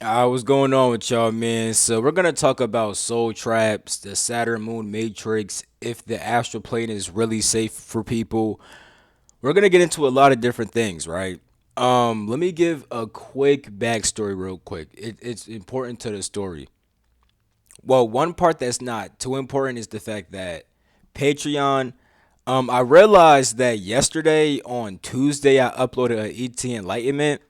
What's going on with y'all, man? So we're gonna talk about soul traps, the Saturn Moon Matrix, if the astral plane is really safe for people. We're gonna get into a lot of different things, right? Let me give a quick backstory, real quick. It's important to the story. Well, one part that's not too important is the fact that Patreon. I realized that yesterday on Tuesday I uploaded an ET Enlightenment,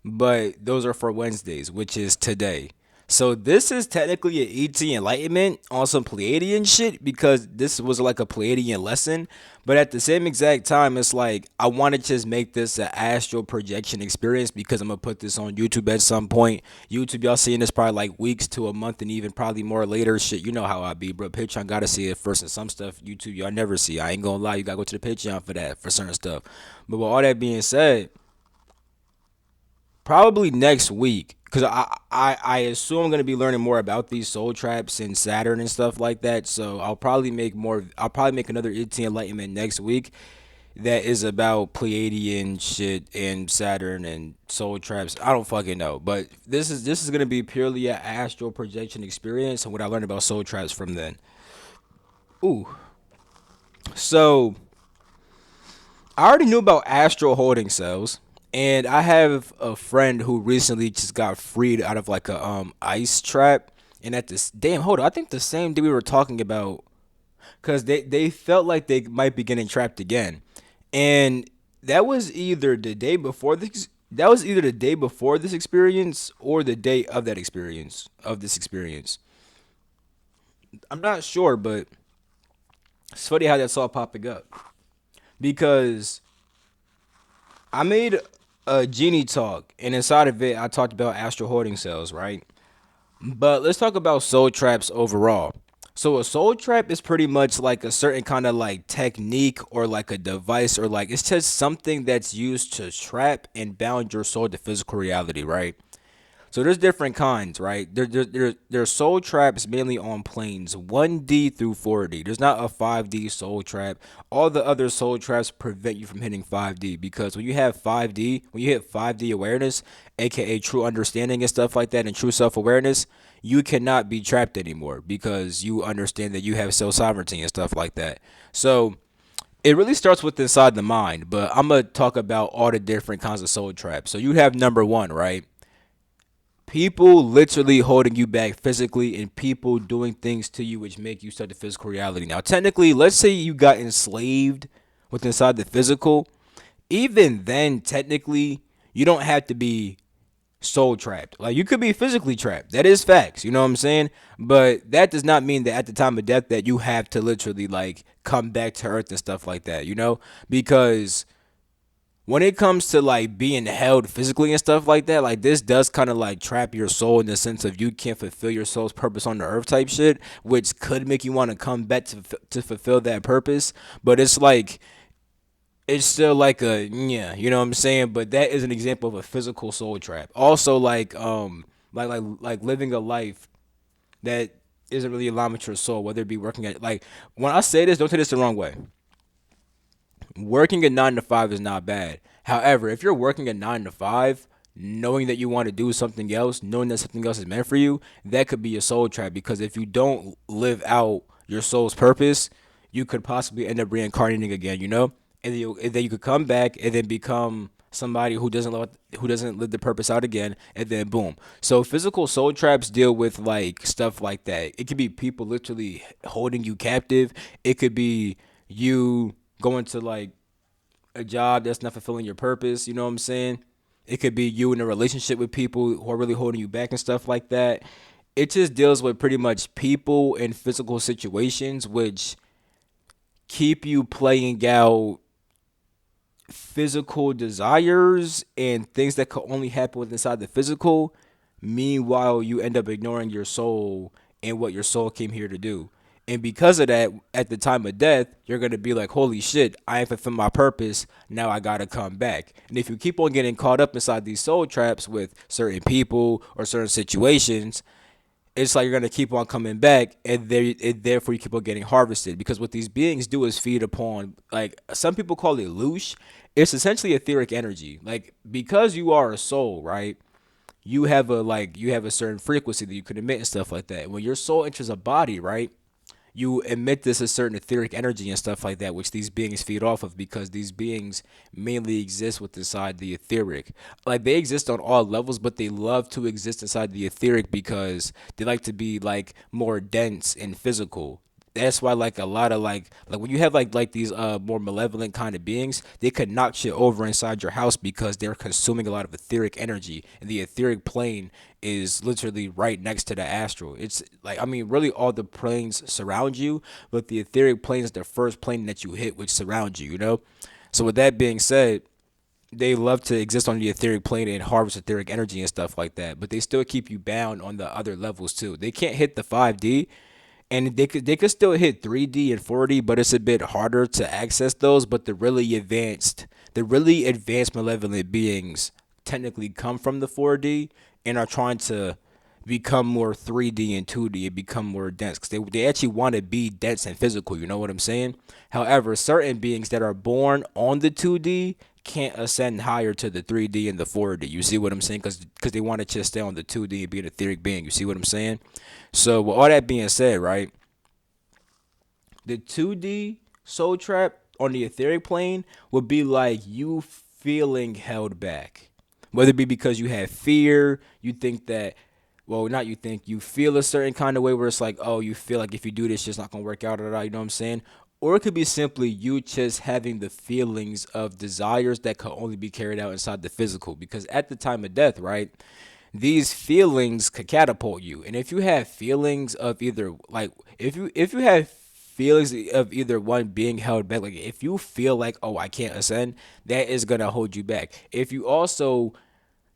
but those are for Wednesdays, which is today. So this is technically an ET Enlightenment on some Pleiadian shit because this was like a Pleiadian lesson. But at the same exact time, it's like I want to just make this an astral projection experience because I'm gonna put this on YouTube at some point. YouTube, y'all seeing this probably like weeks to a month and even probably more later. Shit, you know how I be, bro. Patreon gotta see it first, and some stuff YouTube y'all never see. I ain't gonna lie, you gotta go to the Patreon for that for certain stuff. But with all that being said, probably next week because I assume I'm going to be learning more about these soul traps and Saturn and stuff like that. So I'll probably make another 18 Enlightenment next week that is about Pleiadian shit and Saturn and soul traps. I don't fucking know, but this is going to be purely an astral projection experience and what I learned about soul traps from then. Ooh, so I already knew about astral holding cells, and I have a friend who recently just got freed out of like a ice trap. And at this damn hold on, I think the same day we were talking about because they felt like they might be getting trapped again, and that was either the day before this. That was either the day before this experience or the day of that experience of this experience. I'm not sure, but it's funny how that's all popping up because I made a genie talk, and inside of it, I talked about astral hoarding cells, right? But let's talk about soul traps overall. So a soul trap is pretty much like a certain kind of like technique or like a device or like it's just something that's used to trap and bound your soul to physical reality, right? So there's different kinds, right? There's soul traps mainly on planes 1D through 4D. There's not a 5D soul trap. All the other soul traps prevent you from hitting 5D because when you have 5D, when you hit 5D awareness, aka true understanding and stuff like that and true self-awareness, you cannot be trapped anymore because you understand that you have self sovereignty and stuff like that. So it really starts with inside the mind, but I'm gonna talk about all the different kinds of soul traps. So you have number one, right? People literally holding you back physically and people doing things to you which make you stuck to physical reality. Now, technically, let's say you got enslaved with inside the physical. Even then, technically, you don't have to be soul trapped. Like you could be physically trapped. That is facts. You know what I'm saying? But that does not mean that at the time of death that you have to literally like come back to earth and stuff like that. You know, because when it comes to like being held physically and stuff like that, like this does kind of like trap your soul in the sense of you can't fulfill your soul's purpose on the earth type shit, which could make you want to come back to fulfill that purpose. But it's like it's still like a yeah, you know what I'm saying. But that is an example of a physical soul trap. Also, like living a life that isn't really aligned with your soul, whether it be working at like when I say this, don't take this the wrong way. Working a 9 to 5 is not bad. However, if you're working a 9 to 5, knowing that you want to do something else, knowing that something else is meant for you, that could be a soul trap because if you don't live out your soul's purpose, you could possibly end up reincarnating again, you know? And then you could come back and then become somebody who doesn't live the purpose out again and then boom. So physical soul traps deal with like stuff like that. It could be people literally holding you captive. It could be you going to like a job that's not fulfilling your purpose, you know what I'm saying? It could be you in a relationship with people who are really holding you back and stuff like that. It just deals with pretty much people and physical situations which keep you playing out physical desires and things that could only happen with inside the physical. Meanwhile, you end up ignoring your soul and what your soul came here to do. And because of that, at the time of death, you're going to be like, holy shit, I ain't fulfilled my purpose. Now I got to come back. And if you keep on getting caught up inside these soul traps with certain people or certain situations, it's like you're gonna keep on coming back, and therefore you keep on getting harvested. Because what these beings do is feed upon, like some people call it loosh. It's essentially etheric energy. Like because you are a soul, right? you have a certain frequency that you can emit and stuff like that. When your soul enters a body, right? You emit this a certain etheric energy and stuff like that, which these beings feed off of because these beings mainly exist with inside the etheric. Like they exist on all levels, but they love to exist inside the etheric because they like to be like more dense and physical. That's why like a lot of like when you have like these more malevolent kind of beings, they could knock shit over inside your house because they're consuming a lot of etheric energy, and the etheric plane is literally right next to the astral. It's like, I mean, really all the planes surround you, but the etheric plane is the first plane that you hit which surrounds you, you know? So with that being said, they love to exist on the etheric plane and harvest etheric energy and stuff like that, but they still keep you bound on the other levels too. They can't hit the 5D, and they could still hit 3D and 4D, but it's a bit harder to access those. But the really advanced malevolent beings technically come from the 4D and are trying to become more 3D and 2D and become more dense because they actually want to be dense and physical. You know what I'm saying? However, certain beings that are born on the 2D can't ascend higher to the 3D and the 4D. You see what I'm saying? Because they want to just stay on the 2D and be an etheric being. You see what I'm saying? So with all that being said, right, the 2D soul trap on the etheric plane would be like you feeling held back. Whether it be because you have fear, you think that, well, not you think, you feel a certain kind of way where it's like, oh, you feel like if you do this, it's just not going to work out at all. You know what I'm saying? Or it could be simply you just having the feelings of desires that could only be carried out inside the physical. Because at the time of death, right, these feelings could catapult you. And if you have feelings of either like if you have feelings of either one being held back, like if you feel like, oh, I can't ascend, that is gonna hold you back. If you also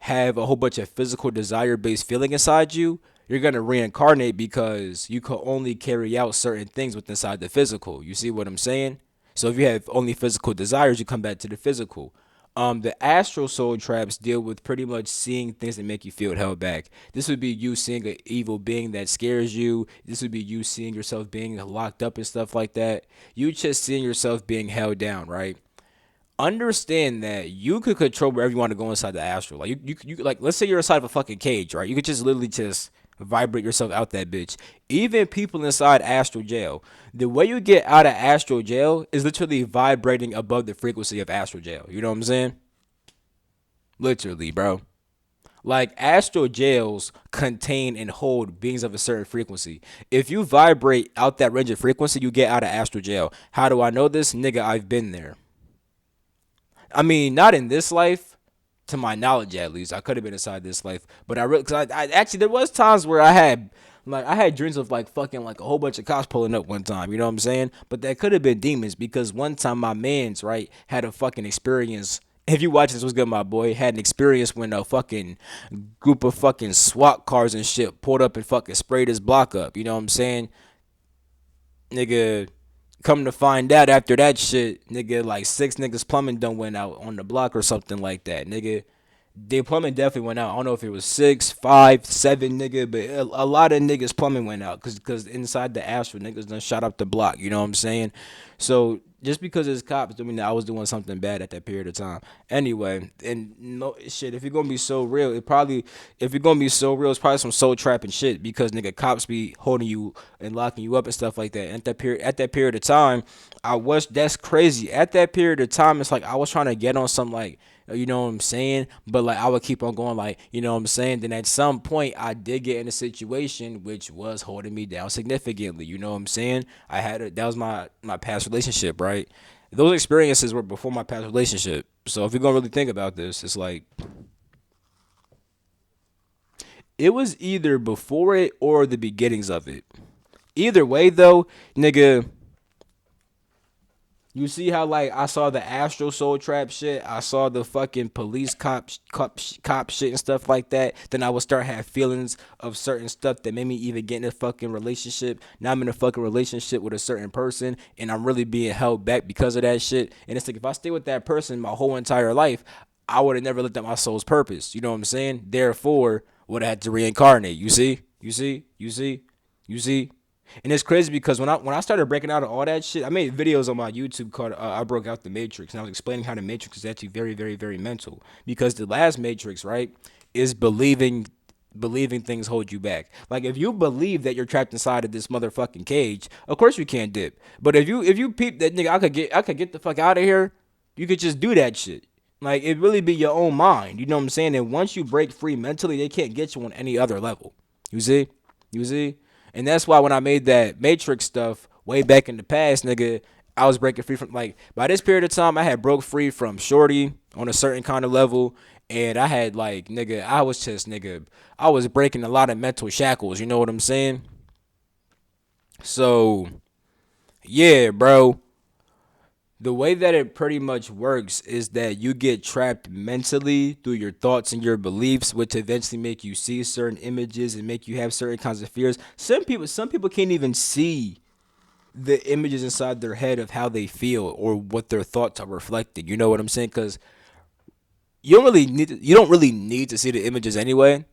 have a whole bunch of physical desire based feeling inside you, you're gonna reincarnate because you can only carry out certain things with inside the physical. You see what I'm saying? So if you have only physical desires, you come back to the physical. The astral soul traps deal with pretty much seeing things that make you feel held back. This would be you seeing an evil being that scares you. This would be you seeing yourself being locked up and stuff like that. You just seeing yourself being held down, right? Understand that you could control wherever you want to go inside the astral. Like you like, let's say you're inside of a fucking cage, right? You could just literally just vibrate yourself out that bitch. Even people inside astral jail, the way you get out of astral jail is literally vibrating above the frequency of astral jail. You know what I'm saying? Literally, bro. Like astral jails contain and hold beings of a certain frequency. If you vibrate out that range of frequency, you get out of astral jail. How do I know this? Nigga, I've been there. I mean, not in this life, to my knowledge at least. I could have been inside this life, but I really, cause I actually there was times where I had dreams of like fucking like a whole bunch of cops pulling up one time. You know what I'm saying? But that could have been demons because one time my man's right had a fucking experience. If you watch this, was good, my boy. Had an experience when a fucking group of fucking SWAT cars and shit pulled up and fucking sprayed his block up. You know what I'm saying? Nigga, come to find out after that shit, nigga, like six niggas plumbing done went out on the block or something like that, nigga. The plumbing definitely went out. I don't know if it was six, five, seven, nigga, but a lot of niggas plumbing went out because inside the Astral niggas done shot up the block. You know what I'm saying? So just because it's cops, I mean I was doing something bad at that period of time. Anyway, and no shit. If you're gonna be so real, if you're gonna be so real, it's probably some soul trapping shit because nigga cops be holding you and locking you up and stuff like that. And at that period of time, that's crazy. At that period of time, it's like I was trying to get on some like, you know what I'm saying? But like I would keep on going like, you know what I'm saying? Then at some point I did get in a situation which was holding me down significantly. You know what I'm saying? That was my past relationship, right? Those experiences were before my past relationship. So if you're gonna really think about this, it's like it was either before it or the beginnings of it. Either way though, nigga, you see how like I saw the Astro Soul Trap shit, I saw the fucking police cop shit and stuff like that. Then I would start have feelings of certain stuff that made me even get in a fucking relationship. Now I'm in a fucking relationship with a certain person, and I'm really being held back because of that shit. And it's like if I stay with that person my whole entire life, I would have never looked at my soul's purpose. You know what I'm saying? Therefore, would have had to reincarnate. You see. And it's crazy because when I started breaking out of all that shit, I made videos on my YouTube called I broke out the Matrix, and I was explaining how the Matrix is actually very very very mental. Because the last Matrix, right? is believing things hold you back. Like if you believe that you're trapped inside of this motherfucking cage, of course you can't dip. But if you peep that nigga, I could get the fuck out of here, you could just do that shit. Like it really be your own mind. You know what I'm saying? And once you break free mentally, they can't get you on any other level. You see? You see? And that's why when I made that Matrix stuff way back in the past, nigga, I was breaking free from like by this period of time I had broke free from Shorty on a certain kind of level. And I had like nigga, I was breaking a lot of mental shackles, you know what I'm saying? So yeah, bro. The way that it pretty much works is that you get trapped mentally through your thoughts and your beliefs, which eventually make you see certain images and make you have certain kinds of fears. Some people can't even see the images inside their head of how they feel or what their thoughts are reflecting. You know what I'm saying? Because you don't really need to see the images anyway.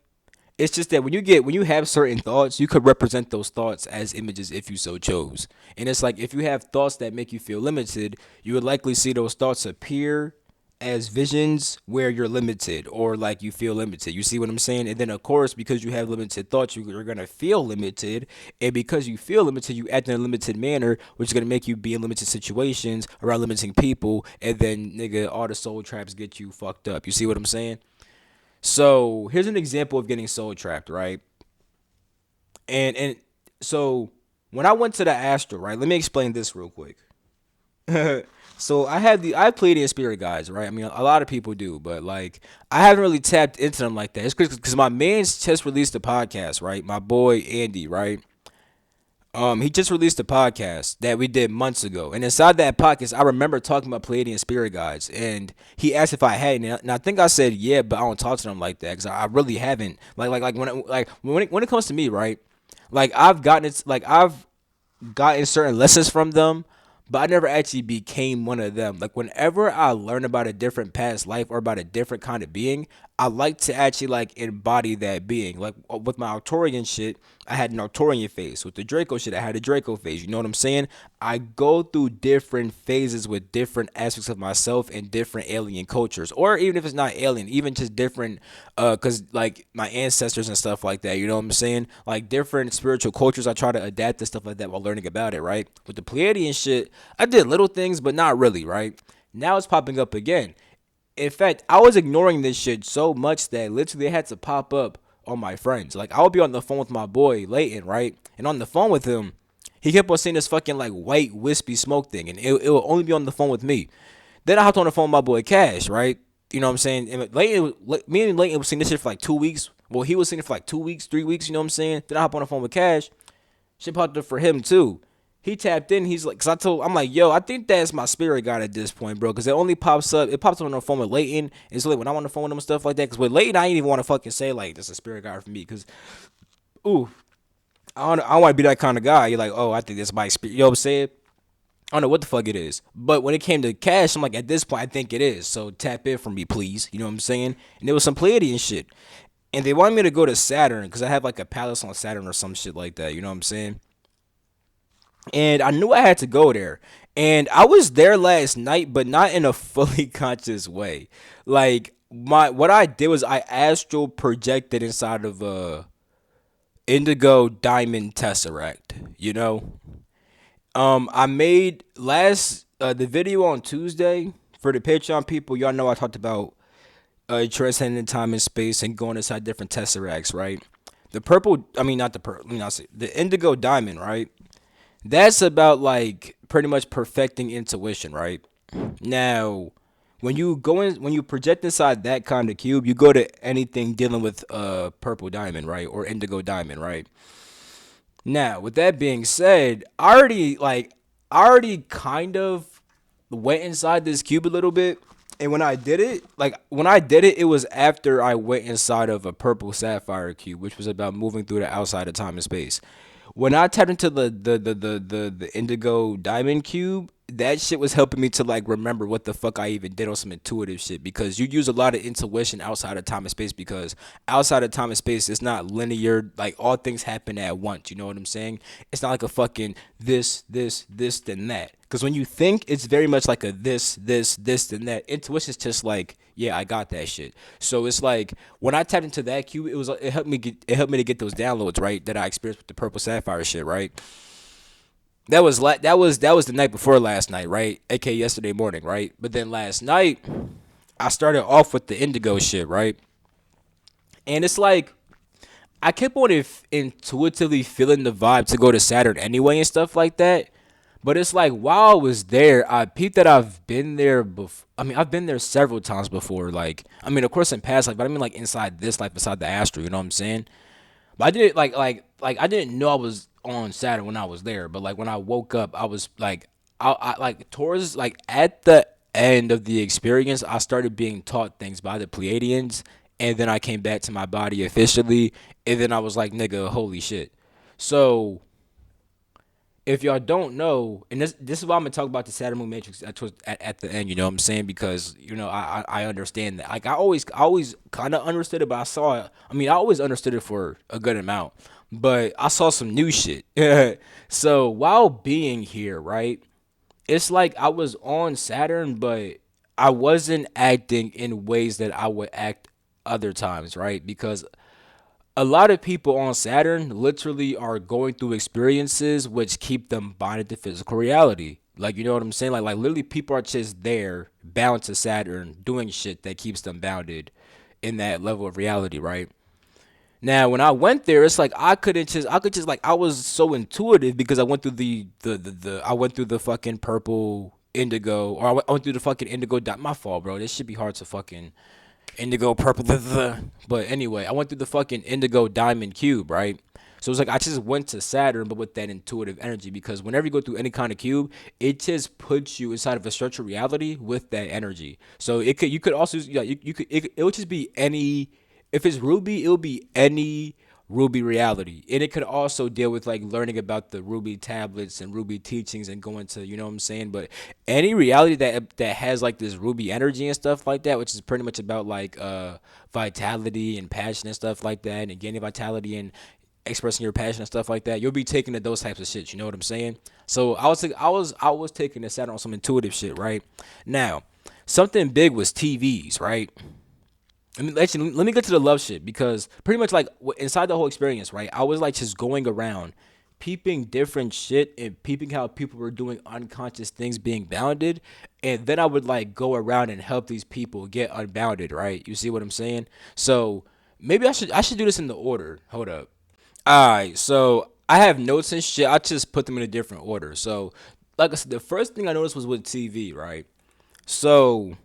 It's just that when you have certain thoughts, you could represent those thoughts as images if you so chose. And it's like if you have thoughts that make you feel limited, you would likely see those thoughts appear as visions where you're limited or like you feel limited. You see what I'm saying? And then of course, because you have limited thoughts, you're gonna feel limited, and because you feel limited, you act in a limited manner, which is gonna make you be in limited situations around limiting people, and then nigga, all the soul traps get you fucked up. You see what I'm saying? So here's an example of getting soul trapped, right? And so when I went to the Astral, right? Let me explain this real quick. So I played in spirit guides, right? I mean, a lot of people do, but like I haven't really tapped into them like that. It's because my man's just released a podcast, right? My boy Andy, right? He just released a podcast that we did months ago, and inside that podcast, I remember talking about Palladian spirit guides, and he asked if I had, and I think I said yeah, but I don't talk to them like that because I really haven't. When it comes to me, right? I've gotten certain lessons from them, but I never actually became one of them. Like whenever I learn about a different past life or about a different kind of being, I like to actually like embody that being. Like with my Arcturian shit, I had an Arcturian phase. With the Draco shit, I had a Draco phase. You know what I'm saying? I go through different phases with different aspects of myself and different alien cultures, or even if it's not alien, even just different, cause like my ancestors and stuff like that. You know what I'm saying? Like different spiritual cultures. I try to adapt to stuff like that while learning about it. Right? With the Pleiadian shit, I did little things, but not really. Right? Now it's popping up again. In fact, I was ignoring this shit so much that literally it had to pop up on my friends. Like I would be on the phone with my boy Leighton, right? And on the phone with him, he kept on seeing this fucking like white wispy smoke thing, and it will only be on the phone with me. Then I hopped on the phone with my boy Cash, right? You know what I'm saying? And me and Leighton was seeing this shit for like 2 weeks. Well, he was seeing it for like 2 weeks, 3 weeks. You know what I'm saying? Then I hop on the phone with Cash. Shit popped up for him too. He tapped in. He's like, cause I'm like, yo, I think that's my spirit guide at this point, bro. Cause it only pops up. It pops up on the phone with Leighton. And so like when I'm on the phone with him and stuff like that. Cause with Leighton, I ain't even want to fucking say like this is a spirit guide for me. Cause, ooh, I don't want to be that kind of guy. You're like, oh, I think that's my spirit. You know what I'm saying? I don't know what the fuck it is. But when it came to Cash, I'm like, at this point, I think it is. So tap in for me, please. You know what I'm saying? And there was some Pleiadian shit. And they wanted me to go to Saturn because I have like a palace on Saturn or some shit like that. You know what I'm saying? And I knew I had to go there. And I was there last night, but not in a fully conscious way. Like what I did was I astral projected inside of a indigo diamond tesseract. You know, I made the video on Tuesday for the Patreon people. Y'all know I talked about transcending time and space and going inside different tesseracts, right? The purple, I mean not the purple, the indigo diamond, right? That's about like pretty much perfecting intuition, right? Now, when you project inside that kind of cube, you go to anything dealing with purple diamond, right? Or indigo diamond, right? Now, with that being said, I already kind of went inside this cube a little bit. And when I did it, it was after I went inside of a purple sapphire cube, which was about moving through the outside of time and space. When I tapped into the indigo diamond cube, that shit was helping me to like remember what the fuck I even did on some intuitive shit, because you use a lot of intuition outside of time and space, because outside of time and space it's not linear, like all things happen at once, you know what I'm saying? It's not like a fucking this then that, Because when you think, it's very much like a this, and that. Intuition's just like, yeah, I got that shit. So it's like when I tapped into that cube, it helped me to get those downloads, right, that I experienced with the purple sapphire shit, right. That was the night before last night, right, aka yesterday morning, right. But then last night I started off with the indigo shit, right, and it's like I kept on intuitively feeling the vibe to go to Saturn anyway and stuff like that. But it's like while I was there, I peeped that I've been there before. I mean, I've been there several times before. Like, I mean, of course in past life, but I mean like inside this life, inside the astral. You know what I'm saying? But I didn't like I didn't know I was on Saturn when I was there. But like when I woke up, I was like, I like towards like at the end of the experience, I started being taught things by the Pleiadians, and then I came back to my body officially, and then I was like, nigga, holy shit. So if y'all don't know, and this is why I'm gonna talk about the Saturn Moon Matrix at the end. You know what I'm saying? Because I understand that. Like I always kind of understood it, but I saw it. I mean, I always understood it for a good amount, but I saw some new shit. So while being here, right, it's like I was on Saturn, but I wasn't acting in ways that I would act other times, right? Because a lot of people on Saturn literally are going through experiences which keep them bonded to physical reality. Like, you know what I'm saying? Like literally people are just there bound to Saturn doing shit that keeps them bounded in that level of reality, right? Now, when I went there, it's like I could just like I was so intuitive because I went through I went through the fucking purple indigo, or I went through the fucking indigo dot. My fault, bro. This should be hard to fucking indigo purple. But anyway, I went through the fucking indigo diamond cube, right? So it's like I just went to Saturn, but with that intuitive energy. Because whenever you go through any kind of cube, it just puts you inside of a structured reality with that energy. So you could also, yeah, you could, it would just be any. If it's Ruby, it'll be any Ruby reality. And it could also deal with like learning about the Ruby tablets and Ruby teachings and going to, you know what I'm saying? But any reality that has like this Ruby energy and stuff like that, which is pretty much about like vitality and passion and stuff like that, and gaining vitality and expressing your passion and stuff like that, you'll be taking to those types of shit. You know what I'm saying? So I was taking this out on some intuitive shit, right? Now, something big was TVs, right? Let me get to the love shit, because pretty much like inside the whole experience, right? I was like just going around peeping different shit and peeping how people were doing unconscious things being bounded, and then I would like go around and help these people get unbounded, right? You see what I'm saying? So maybe I should do this in the order. Hold up. All right, so I have notes and shit. I just put them in a different order. So like I said, the first thing I noticed was with TV, right? So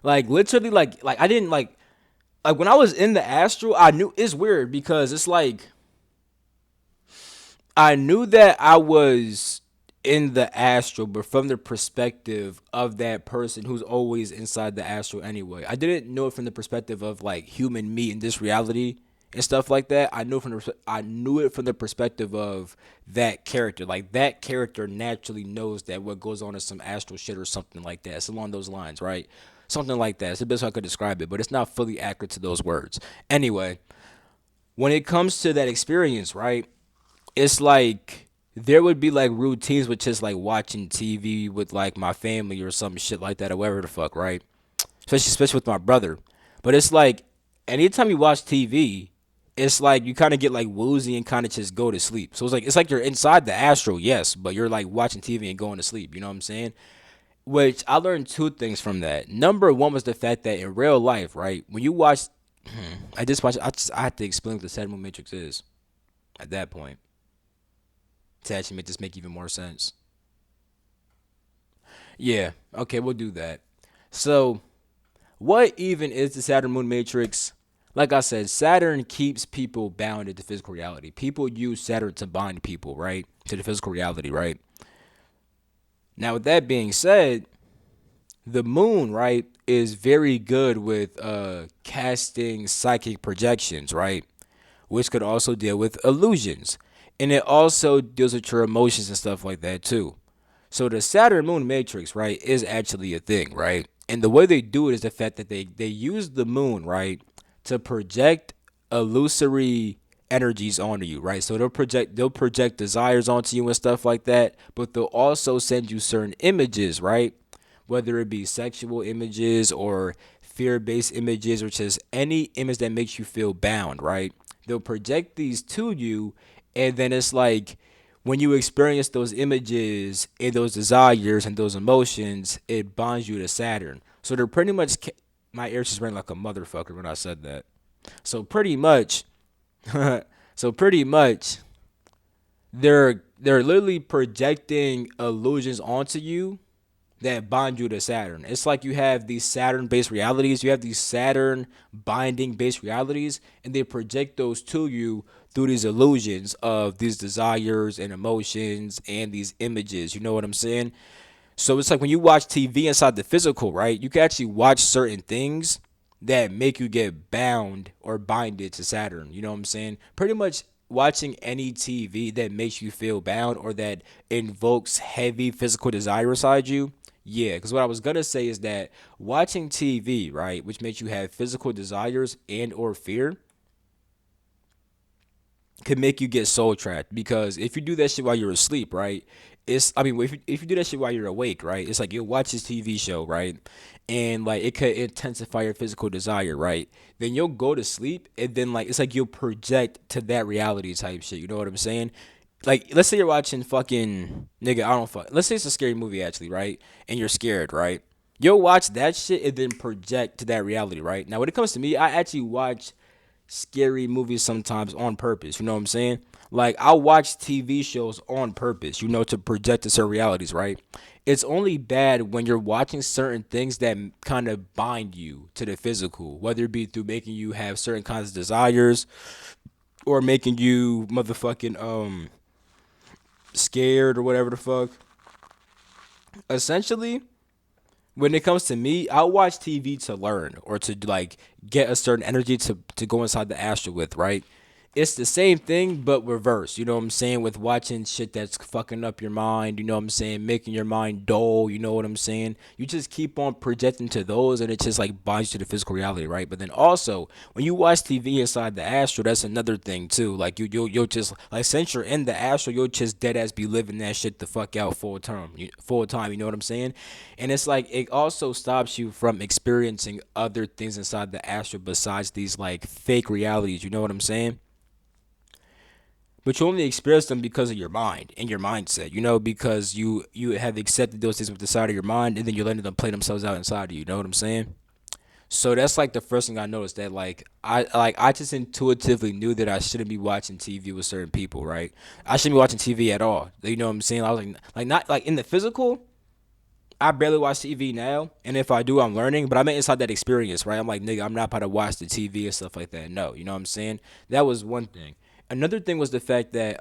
like literally like I didn't like when I was in the astral, I knew it's weird because it's like I knew that I was in the astral, but from the perspective of that person who's always inside the astral anyway. I didn't know it from the perspective of like human me in this reality and stuff like that. I knew it from the perspective of that character. Like that character naturally knows that what goes on is some astral shit or something like that. It's along those lines, right? Something like that. It's the best way I could describe it, but it's not fully accurate to those words. Anyway, when it comes to that experience, right? It's like there would be like routines with just like watching TV with like my family or some shit like that or whatever the fuck, right? Especially with my brother. But it's like anytime you watch TV, it's like you kind of get like woozy and kind of just go to sleep. So it's like you're inside the astral, yes, but you're like watching TV and going to sleep. You know what I'm saying? Which I learned two things from that. Number one was the fact that in real life, right, when you watch, I had to explain what the Saturn Matrix is at that point to actually make this make even more sense. Yeah, okay, we'll do that. So, what even is the Saturn Moon Matrix? Like I said, Saturn keeps people bound to physical reality. People use Saturn to bind people, right, to the physical reality, right? Now, with that being said, the moon, right, is very good with casting psychic projections, right? Which could also deal with illusions. And it also deals with your emotions and stuff like that too. So the Saturn moon matrix, right, is actually a thing, right? And the way they do it is the fact that they use the moon, right, to project illusory energies onto you, right? So they'll project desires onto you and stuff like that, but they'll also send you certain images, right? Whether it be sexual images or fear-based images or just any image that makes you feel bound, right? They'll project these to you, and then it's like when you experience those images and those desires and those emotions, it bonds you to Saturn. So they're pretty much my ears just rang like a motherfucker when I said that. So pretty much, so pretty much, they're literally projecting illusions onto you that bind you to Saturn. It's like you have these Saturn based realities, you have these Saturn binding based realities, and they project those to you through these illusions of these desires and emotions and these images. You know what I'm saying? So it's like when you watch TV inside the physical, right? You can actually watch certain things that make you get bound or binded to Saturn. You know what I'm saying? Pretty much watching any TV that makes you feel bound or that invokes heavy physical desire inside you. Yeah, because what I was gonna say is that watching TV, right, which makes you have physical desires and or fear, could make you get soul trapped because if you do that shit while you're asleep, right? If you do that shit while you're awake, right? It's like you'll watch this TV show, right? And like it could intensify your physical desire, right? Then you'll go to sleep and then like it's like you'll project to that reality type shit. You know what I'm saying? Like let's say you're watching fucking nigga, I don't fuck. Let's say it's a scary movie actually, right? And you're scared, right? You'll watch that shit and then project to that reality, right? Now when it comes to me, I actually watch scary movies sometimes on purpose. You know what I'm saying? Like I watch TV shows on purpose, you know, to project to certain realities, right? It's only bad when you're watching certain things that kind of bind you to the physical, whether it be through making you have certain kinds of desires or making you motherfucking scared or whatever the fuck. Essentially, when it comes to me, I watch TV to learn or to like get a certain energy to go inside the astral with, right? It's the same thing but reverse. You know what I'm saying? With watching shit that's fucking up your mind, you know what I'm saying? Making your mind dull, you know what I'm saying? You just keep on projecting to those and it just like binds you to the physical reality, right? But then also when you watch TV inside the astral, that's another thing too. Like you'll just like since you're in the astral, you'll just dead ass be living that shit the fuck out full time, you know what I'm saying? And it's like it also stops you from experiencing other things inside the astral besides these like fake realities, you know what I'm saying? But you only experience them because of your mind and your mindset, you know, because you have accepted those things with the side of your mind and then you're letting them play themselves out inside of you, you know what I'm saying? So that's like the first thing I noticed that I just intuitively knew that I shouldn't be watching TV with certain people, right? I shouldn't be watching TV at all. You know what I'm saying? I was like not like in the physical, I barely watch TV now, and if I do, I'm learning. But I'm inside that experience, right? I'm like, nigga, I'm not about to watch the TV and stuff like that. No, you know what I'm saying? That was one thing. Another thing was the fact that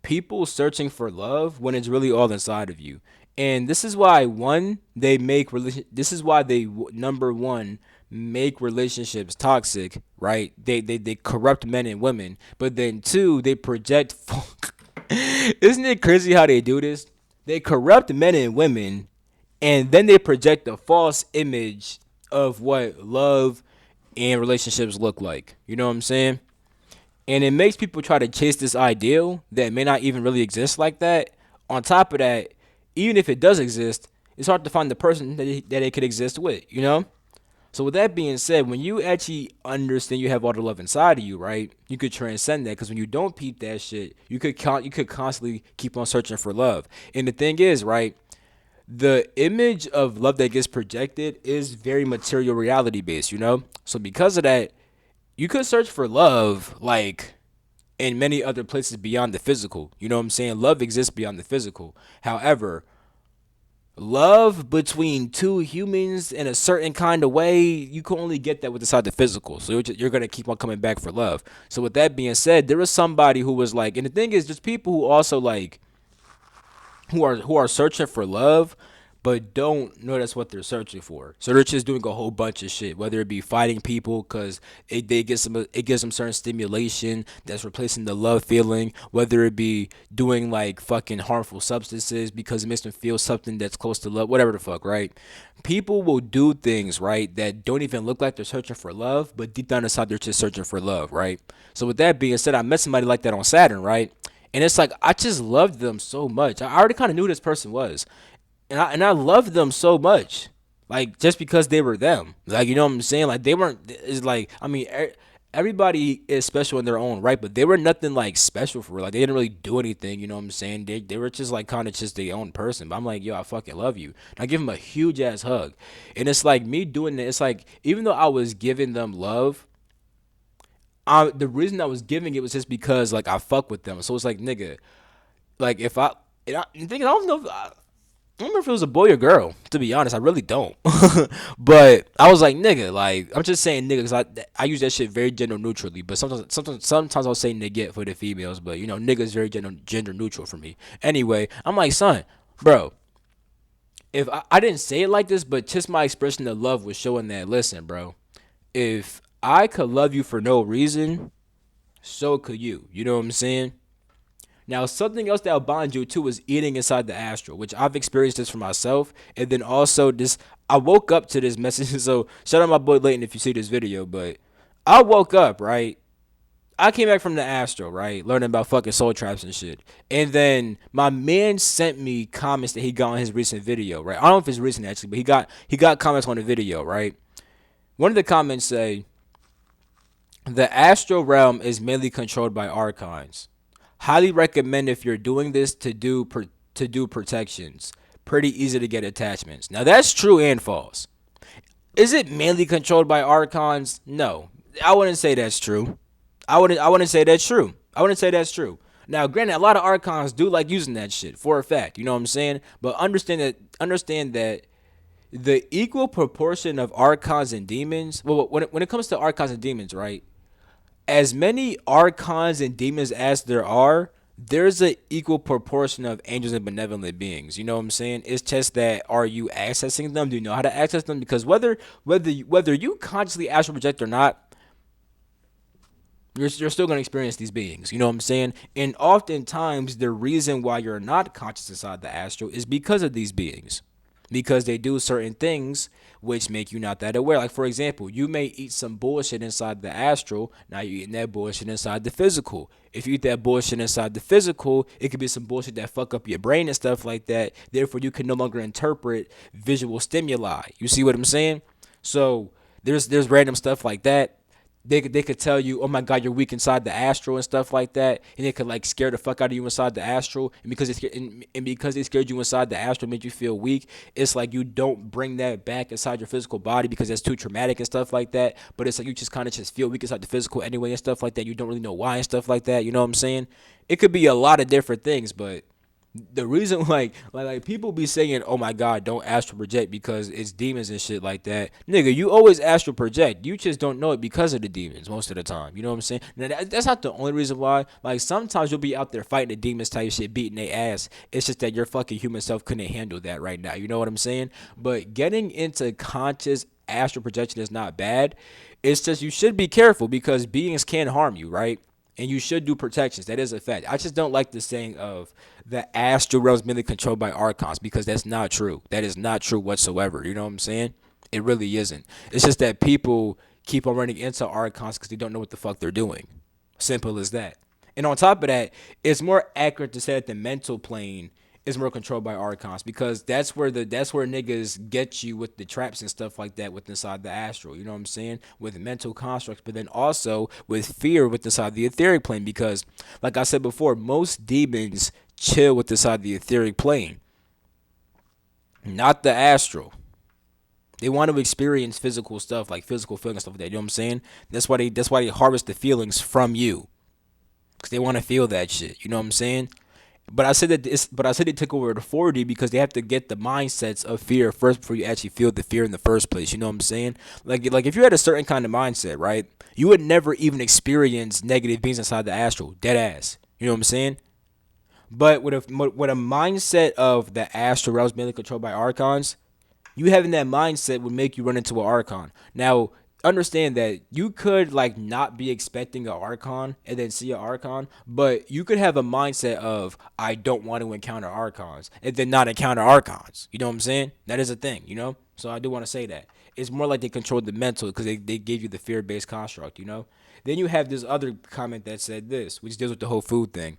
people searching for love when it's really all inside of you, and this is why one they make relation. This is why they number one make relationships toxic, right? They corrupt men and women, but then two they project. Isn't it crazy how they do this? They corrupt men and women, and then they project a false image of what love and relationships look like. You know what I'm saying? And it makes people try to chase this ideal that may not even really exist like that. On top of that, even if it does exist, it's hard to find the person that it could exist with, you know? So with that being said, when you actually understand you have all the love inside of you, right? You could transcend that because when you don't peep that shit, you could constantly keep on searching for love. And the thing is, right? The image of love that gets projected is very material reality based, you know? So because of that, you could search for love like in many other places beyond the physical. You know what I'm saying? Love exists beyond the physical. However, love between two humans in a certain kind of way, you can only get that with inside the physical. So you're gonna keep on coming back for love. So with that being said, there was somebody who was like, and the thing is, there's people who also like who are searching for love, but don't know that's what they're searching for. So they're just doing a whole bunch of shit, whether it be fighting people because it gives them certain stimulation that's replacing the love feeling, whether it be doing like fucking harmful substances because it makes them feel something that's close to love, whatever the fuck, right? People will do things, right, that don't even look like they're searching for love, but deep down inside they're just searching for love, right? So with that being said, I met somebody like that on Saturn, right? And it's like I just loved them so much. I already kind of knew who this person was, and I loved them so much, like just because they were them. Like you know what I'm saying? Like they weren't. It's like I mean, everybody is special in their own right, but they were nothing like special for real. Like they didn't really do anything. You know what I'm saying? They were just like kind of just their own person. But I'm like, yo, I fucking love you. And I give them a huge ass hug, and it's like me doing it. It's like even though I was giving them love. The reason I was giving it was just because like I fuck with them. So it's like nigga, like if I, and I the thing is, I don't know if I don't remember if it was a boy or girl. To be honest, I really don't. But I was like, nigga, like I'm just saying nigga because I use that shit very gender neutrally. But sometimes I'll say nigga for the females. But you know, nigga is very gender neutral for me. Anyway, I'm like, son, bro. If I didn't say it like this, but just my expression of love was showing that. Listen, bro. If I could love you for no reason, so could you. You know what I'm saying? Now, something else that'll bond you too is eating inside the astral, which I've experienced this for myself. And then also this, I woke up to this message. So shout out my boy Layton if you see this video. But I woke up, right? I came back from the astral, right? Learning about fucking soul traps and shit. And then my man sent me comments that he got on his recent video, right? I don't know if it's recent actually, but he got comments on the video, right? One of the comments say, the astral realm is mainly controlled by archons. Highly recommend if you're doing this to do protections. Pretty easy to get attachments. Now that's true and false. Is it mainly controlled by archons? No, I wouldn't say that's true. I wouldn't say that's true. I wouldn't say that's true. Now, granted, a lot of archons do like using that shit for a fact. You know what I'm saying? But understand that the equal proportion of archons and demons. Well, when it comes to archons and demons, right? As many archons and demons as there are, there's an equal proportion of angels and benevolent beings. You know what I'm saying? It's just that are you accessing them? Do you know how to access them? Because whether you consciously astral project or not, you're still going to experience these beings. You know what I'm saying? And oftentimes, the reason why you're not conscious inside the astral is because of these beings. Because they do certain things which make you not that aware. Like, for example, you may eat some bullshit inside the astral. Now you're eating that bullshit inside the physical. If you eat that bullshit inside the physical, it could be some bullshit that fuck up your brain and stuff like that. Therefore, you can no longer interpret visual stimuli. You see what I'm saying? So there's random stuff like that. They could tell you, oh my god, you're weak inside the astral and stuff like that, and it could like scare the fuck out of you inside the astral, and because they scared you inside the astral, made you feel weak. It's like you don't bring that back inside your physical body because that's too traumatic and stuff like that. But it's like you just kind of just feel weak inside the physical anyway and stuff like that. You don't really know why and stuff like that. You know what I'm saying? It could be a lot of different things, but the reason like people be saying, oh my god, don't astral project because it's demons and shit like that. Nigga, you always astral project, you just don't know it because of the demons most of the time. You know what I'm saying? Now that's not the only reason why. Like sometimes you'll be out there fighting the demons type shit, beating their ass. It's just that your fucking human self couldn't handle that right now. You know what I'm saying? But getting into conscious astral projection is not bad. It's just you should be careful because beings can harm you, right? And you should do protections. That is a fact. I just don't like the saying of the astral realm is mainly controlled by archons because that's not true. That is not true whatsoever. You know what I'm saying? It really isn't. It's just that people keep on running into archons because they don't know what the fuck they're doing. Simple as that. And on top of that, it's more accurate to say that the mental plane is more controlled by archons because that's where niggas get you with the traps and stuff like that with inside the astral. You know what I'm saying? With mental constructs, but then also with fear with inside the etheric plane because, like I said before, most demons chill with inside the etheric plane, not the astral. They want to experience physical stuff like physical feelings stuff like that. You know what I'm saying? That's why they harvest the feelings from you because they want to feel that shit. You know what I'm saying? But I said they took over the 4D because they have to get the mindsets of fear first before you actually feel the fear in the first place. You know what I'm saying? Like if you had a certain kind of mindset, right? You would never even experience negative beings inside the astral, dead ass. You know what I'm saying? But with a mindset of the astral realms mainly controlled by archons, you having that mindset would make you run into an archon. Now, understand that you could like not be expecting an archon and then see an archon, but you could have a mindset of I don't want to encounter archons and then not encounter archons. You know what I'm saying? That is a thing, you know? So I do want to say that. It's more like they controlled the mental because they gave you the fear based construct, you know? Then you have this other comment that said this, which deals with the whole food thing.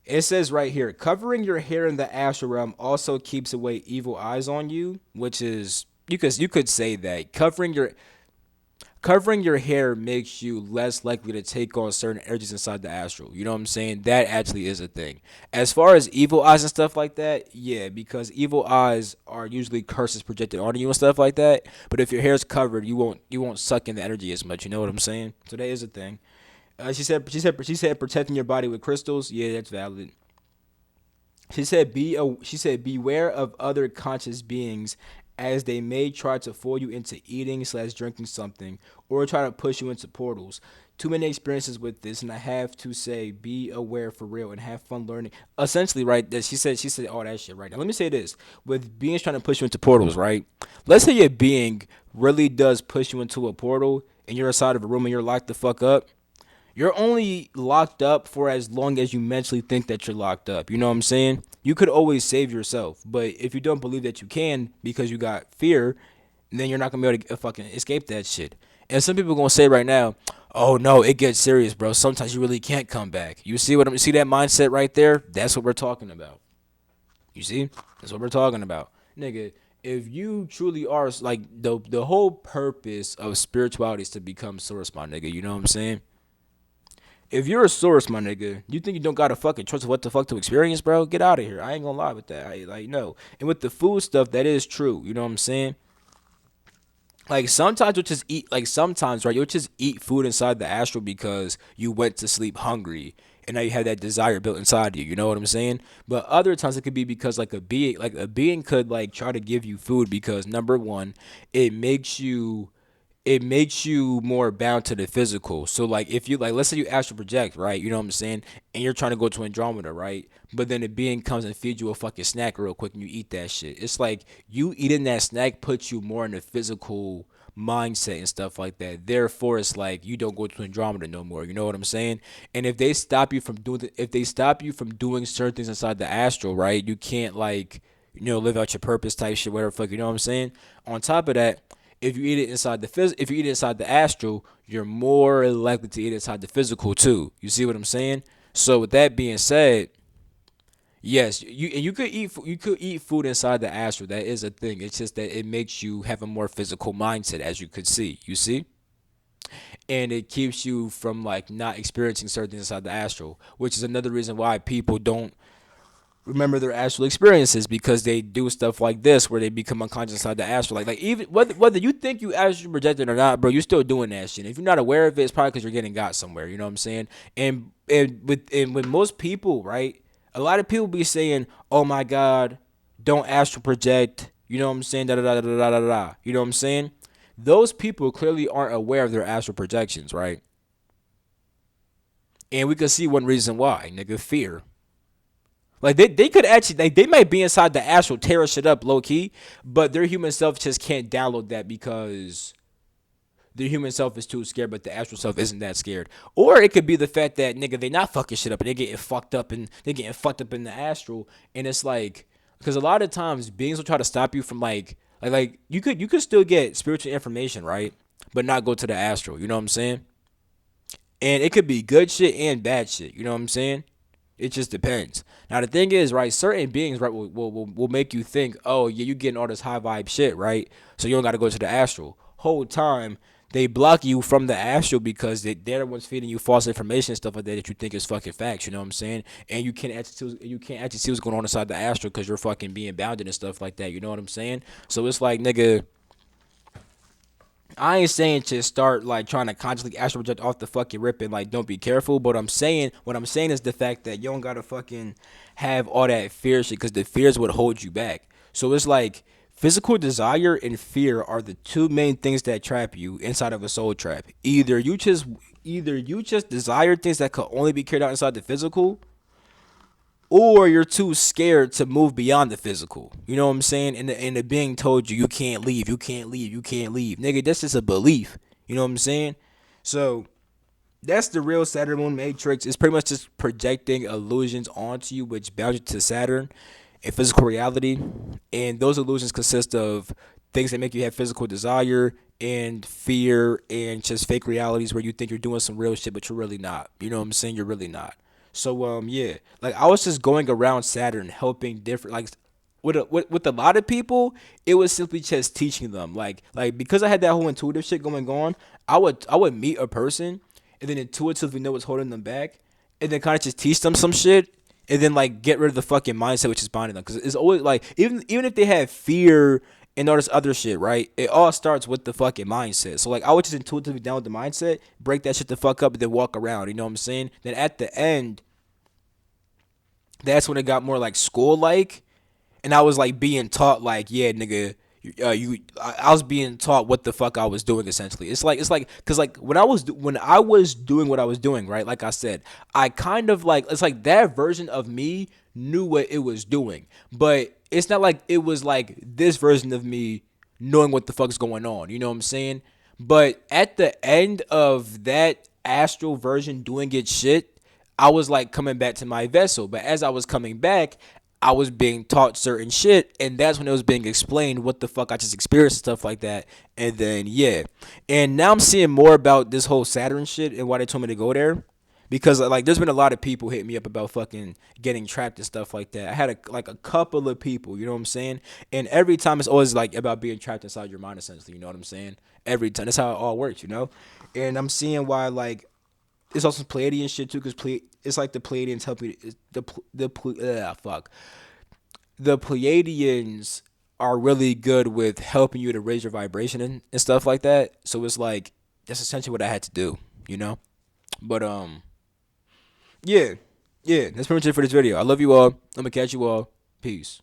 It says right here, covering your hair in the astral realm also keeps away evil eyes on you, which is you could say that covering your hair makes you less likely to take on certain energies inside the astral. You know what I'm saying? That actually is a thing. As far as evil eyes and stuff like that, yeah, because evil eyes are usually curses projected onto you and stuff like that. But if your hair's covered, you won't suck in the energy as much. You know what I'm saying? So that is a thing. She said protecting your body with crystals. Yeah, that's valid. She said beware of other conscious beings as they may try to fool you into eating slash drinking something or try to push you into portals. Too many experiences with this, and I have to say, be aware for real and have fun learning. Essentially, right? That she said all that shit right now. Let me say this: with beings trying to push you into portals, right? Let's say your being really does push you into a portal, and you're inside of a room and you're locked the fuck up. You're only locked up for as long as you mentally think that you're locked up. You know what I'm saying? You could always save yourself, but if you don't believe that you can because you got fear, then you're not gonna be able to fucking escape that shit. And some people gonna say right now, "Oh no, it gets serious, bro. Sometimes you really can't come back." You see that mindset right there? That's what we're talking about. You see? That's what we're talking about, nigga. If you truly are like the whole purpose of spirituality is to become source, my nigga. You know what I'm saying? If you're a source, my nigga, you think you don't got a fucking trust of what the fuck to experience, bro? Get out of here. I ain't gonna lie with that. I like no. And with the food stuff, that is true. You know what I'm saying? Like sometimes you'll just eat. Like sometimes, right? You'll just eat food inside the astral because you went to sleep hungry, and now you have that desire built inside you. You know what I'm saying? But other times it could be because like a being could like try to give you food because number one, it makes you more bound to the physical. So like if you like let's say you astral project, right? You know what I'm saying? And you're trying to go to Andromeda, right? But then a being comes and feeds you a fucking snack real quick and you eat that shit. It's like you eating that snack puts you more in the physical mindset and stuff like that. Therefore it's like you don't go to Andromeda no more. You know what I'm saying? And if they stop you from doing certain things inside the astral, right? You can't like live out your purpose type shit, whatever fuck, you know what I'm saying? On top of that, if you eat it inside the astral, you're more likely to eat it inside the physical too. You see what I'm saying? So with that being said, yes, you could eat food inside the astral. That is a thing. It's just that it makes you have a more physical mindset, as you could see. You see, and it keeps you from like not experiencing certain things inside the astral, which is another reason why people don't remember their actual experiences because they do stuff like this where they become unconscious inside the astral. Like even whether you think you actually projected or not, bro, you're still doing that shit. If you're not aware of it, it's probably because you're getting got somewhere. You know what I'm saying? And with most people, right? A lot of people be saying, "Oh my God, don't astral project." You know what I'm saying? Da da da da da da da. You know what I'm saying? Those people clearly aren't aware of their astral projections, right? And we can see one reason why, nigga, fear. Like they could actually they might be inside the astral tear shit up low key, but their human self just can't download that because their human self is too scared, but the astral self isn't that scared. Or it could be the fact that nigga they not fucking shit up and they getting fucked up in the astral, and it's like because a lot of times beings will try to stop you from like you could still get spiritual information right, but not go to the astral. You know what I'm saying? And it could be good shit and bad shit. You know what I'm saying? It just depends. Now the thing is, right? Certain beings, right, will make you think, oh yeah, you getting all this high vibe shit, right? So you don't got to go to the astral. Whole time they block you from the astral because they're the ones feeding you false information and stuff like that you think is fucking facts. You know what I'm saying? And you can't actually see what's going on inside the astral because you're fucking being bounded and stuff like that. You know what I'm saying? So it's like, nigga, I ain't saying to start like trying to consciously astral project off the fucking rip and like don't be careful. But what I'm saying is the fact that you don't gotta fucking have all that fear shit because the fear is what holds you back. So it's like physical desire and fear are the two main things that trap you inside of a soul trap. Either you just desire things that could only be carried out inside the physical, or you're too scared to move beyond the physical. You know what I'm saying? And the being told you can't leave, you can't leave, you can't leave. Nigga, that's just a belief. You know what I'm saying? So that's the real Saturn Moon Matrix. It's pretty much just projecting illusions onto you, which bound you to Saturn and physical reality. And those illusions consist of things that make you have physical desire and fear and just fake realities where you think you're doing some real shit, but you're really not. You know what I'm saying? You're really not. So yeah, like I was just going around Saturn helping different like with a lot of people, it was simply just teaching them. Like because I had that whole intuitive shit going on, I would meet a person and then intuitively know what's holding them back, and then kind of just teach them some shit, and then like get rid of the fucking mindset which is binding them. Because it's always like even if they have fear and all this other shit, right? It all starts with the fucking mindset. So like I would just intuitively down with the mindset, break that shit the fuck up, and then walk around. You know what I'm saying? Then at the end, that's when it got more like school like, and I was like being taught like, yeah, nigga, I was being taught what the fuck I was doing essentially. It's like because like when I was doing what I was doing, right? Like I said, I kind of like it's like that version of me knew what it was doing, but it's not like it was like this version of me knowing what the fuck's going on. You know what I'm saying? But at the end of that astral version doing its shit, I was like coming back to my vessel. But as I was coming back, I was being taught certain shit, and that's when it was being explained what the fuck I just experienced and stuff like that. And then yeah, and now I'm seeing more about this whole Saturn shit and why they told me to go there. Because like, there's been a lot of people hitting me up about fucking getting trapped and stuff like that. I had a couple of people, you know what I'm saying? And every time it's always like about being trapped inside your mind, essentially. You know what I'm saying? Every time, that's how it all works, you know. And I'm seeing why like it's also Pleiadian shit too, because it's like the Pleiadians help you. Fuck. The Pleiadians are really good with helping you to raise your vibration and stuff like that. So it's like that's essentially what I had to do, you know. But yeah, yeah. That's pretty much it for this video. I love you all. I'm gonna catch you all. Peace.